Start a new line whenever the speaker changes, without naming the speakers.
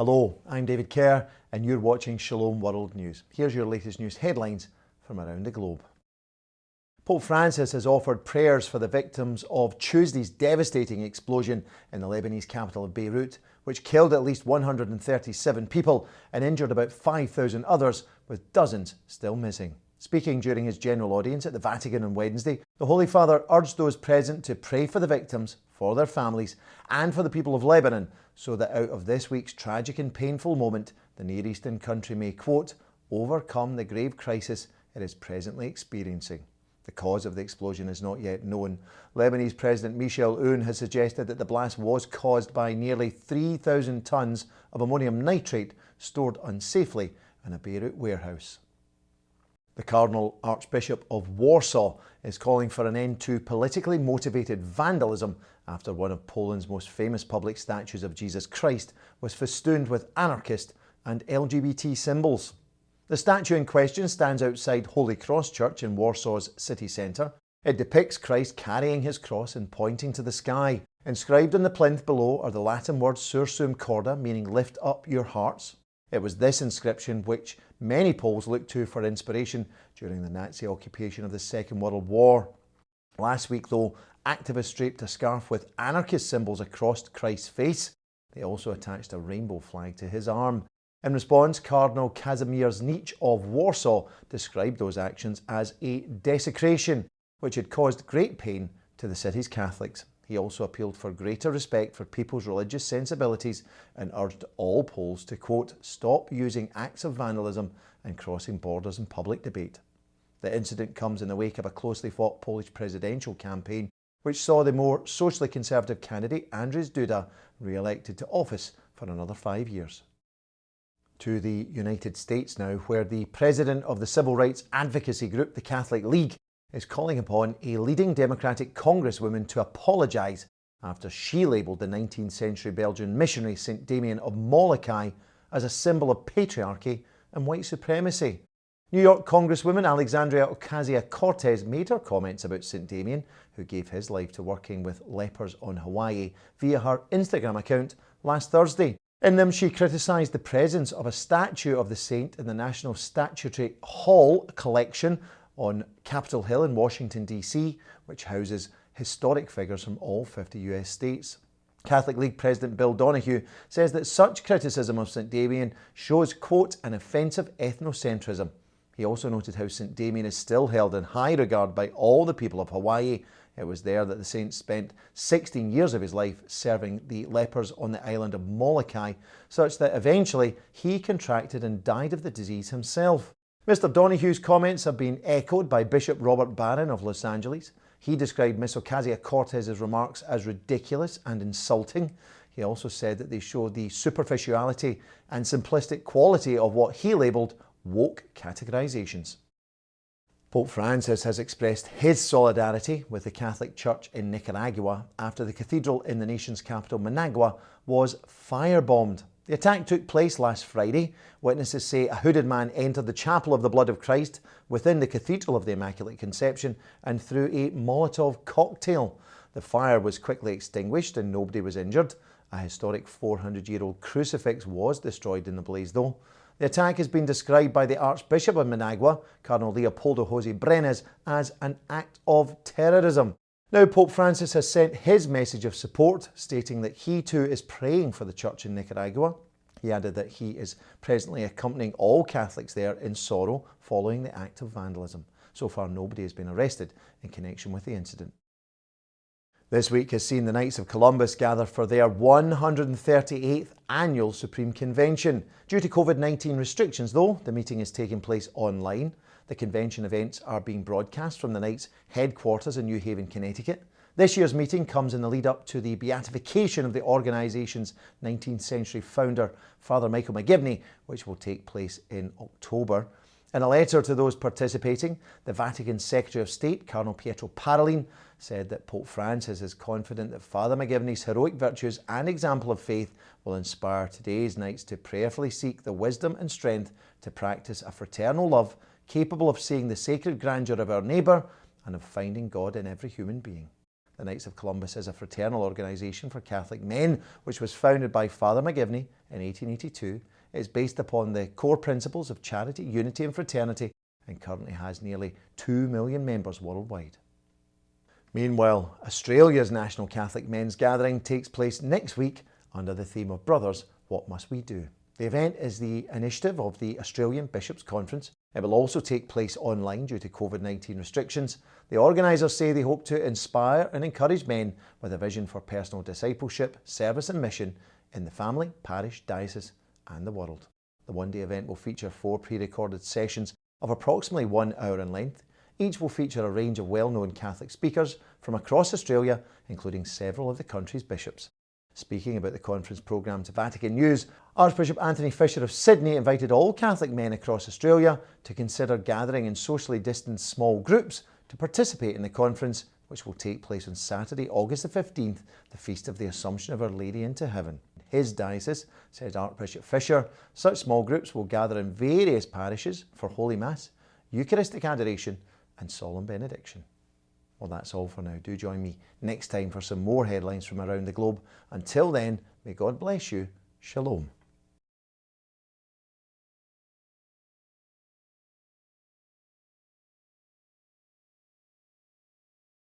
Hello, I'm David Kerr and you're watching Shalom World News. Here's your latest news headlines from around the globe. Pope Francis has offered prayers for the victims of Tuesday's devastating explosion in the Lebanese capital of Beirut, which killed at least 137 people and injured about 5,000 others, with dozens still missing. Speaking during his general audience at the Vatican on Wednesday, the Holy Father urged those present to pray for the victims, for their families, and for the people of Lebanon, so that out of this week's tragic and painful moment, the Near Eastern country may, quote, overcome the grave crisis it is presently experiencing. The cause of the explosion is not yet known. Lebanese President Michel Aoun has suggested that the blast was caused by nearly 3,000 tonnes of ammonium nitrate stored unsafely in a Beirut warehouse. The Cardinal Archbishop of Warsaw is calling for an end to politically motivated vandalism after one of Poland's most famous public statues of Jesus Christ was festooned with anarchist and LGBT symbols. The statue in question stands outside Holy Cross Church in Warsaw's city centre. It depicts Christ carrying his cross and pointing to the sky. Inscribed on the plinth below are the Latin words Sursum corda, meaning lift up your hearts. It was this inscription which many Poles looked to for inspiration during the Nazi occupation of the Second World War. Last week, though, activists draped a scarf with anarchist symbols across Christ's face. They also attached a rainbow flag to his arm. In response, Cardinal Kazimierz Nycz of Warsaw described those actions as a desecration, which had caused great pain to the city's Catholics. He also appealed for greater respect for people's religious sensibilities and urged all Poles to, quote, stop using acts of vandalism and crossing borders in public debate. The incident comes in the wake of a closely fought Polish presidential campaign, which saw the more socially conservative candidate Andrzej Duda re-elected to office for another 5 years. To the United States now, where the president of the civil rights advocacy group, the Catholic League, is calling upon a leading Democratic congresswoman to apologise after she labelled the 19th century Belgian missionary St. Damien of Molokai as a symbol of patriarchy and white supremacy. New York Congresswoman Alexandria OcasioCortez made her comments about St. Damien, who gave his life to working with lepers on Hawaii, via her Instagram account last Thursday. In them, she criticised the presence of a statue of the saint in the National Statuary Hall collection on Capitol Hill in Washington, D.C., which houses historic figures from all 50 US states. Catholic League President Bill Donoghue says that such criticism of St. Damien shows, quote, an offensive ethnocentrism. He also noted how St. Damien is still held in high regard by all the people of Hawaii. It was there that the saint spent 16 years of his life serving the lepers on the island of Molokai, such that eventually he contracted and died of the disease himself. Mr. Donoghue's comments have been echoed by Bishop Robert Barron of Los Angeles. He described Ms. Ocasio-Cortez's remarks as ridiculous and insulting. He also said that they show the superficiality and simplistic quality of what he labelled woke categorizations. Pope Francis has expressed his solidarity with the Catholic Church in Nicaragua after the cathedral in the nation's capital, Managua, was firebombed. The attack took place last Friday. Witnesses say a hooded man entered the Chapel of the Blood of Christ within the Cathedral of the Immaculate Conception and threw a Molotov cocktail. The fire was quickly extinguished and nobody was injured. A historic 400-year-old crucifix was destroyed in the blaze, though. The attack has been described by the Archbishop of Managua, Cardinal Leopoldo José Brenes, as an act of terrorism. Now, Pope Francis has sent his message of support, stating that he too is praying for the church in Nicaragua. He added that he is presently accompanying all Catholics there in sorrow following the act of vandalism. So far, nobody has been arrested in connection with the incident. This week has seen the Knights of Columbus gather for their 138th annual Supreme Convention. Due to COVID-19 restrictions, though, the meeting is taking place online. The convention events are being broadcast from the Knights' headquarters in New Haven, Connecticut. This year's meeting comes in the lead up to the beatification of the organisation's 19th century founder, Father Michael McGivney, which will take place in October. In a letter to those participating, the Vatican Secretary of State, Cardinal Pietro Parolin, said that Pope Francis is confident that Father McGivney's heroic virtues and example of faith will inspire today's Knights to prayerfully seek the wisdom and strength to practice a fraternal love capable of seeing the sacred grandeur of our neighbour and of finding God in every human being. The Knights of Columbus is a fraternal organisation for Catholic men which was founded by Father McGivney in 1882. It is based upon the core principles of charity, unity and fraternity and currently has nearly 2 million members worldwide. Meanwhile, Australia's National Catholic Men's Gathering takes place next week under the theme of Brothers, What Must We Do? The event is the initiative of the Australian Bishops' Conference. It will also take place online due to COVID-19 restrictions. The organisers say they hope to inspire and encourage men with a vision for personal discipleship, service and mission in the family, parish, diocese and the world. The one-day event will feature 4 pre-recorded sessions of approximately 1 hour in length. Each will feature a range of well-known Catholic speakers from across Australia, including several of the country's bishops. Speaking about the conference programme to Vatican News, Archbishop Anthony Fisher of Sydney invited all Catholic men across Australia to consider gathering in socially distanced small groups to participate in the conference, which will take place on Saturday, August the 15th, the Feast of the Assumption of Our Lady into Heaven. His diocese, said Archbishop Fisher, such small groups will gather in various parishes for Holy Mass, Eucharistic adoration and solemn benediction. Well, that's all for now. Do join me next time for some more headlines from around the globe. Until then, may God bless you. Shalom.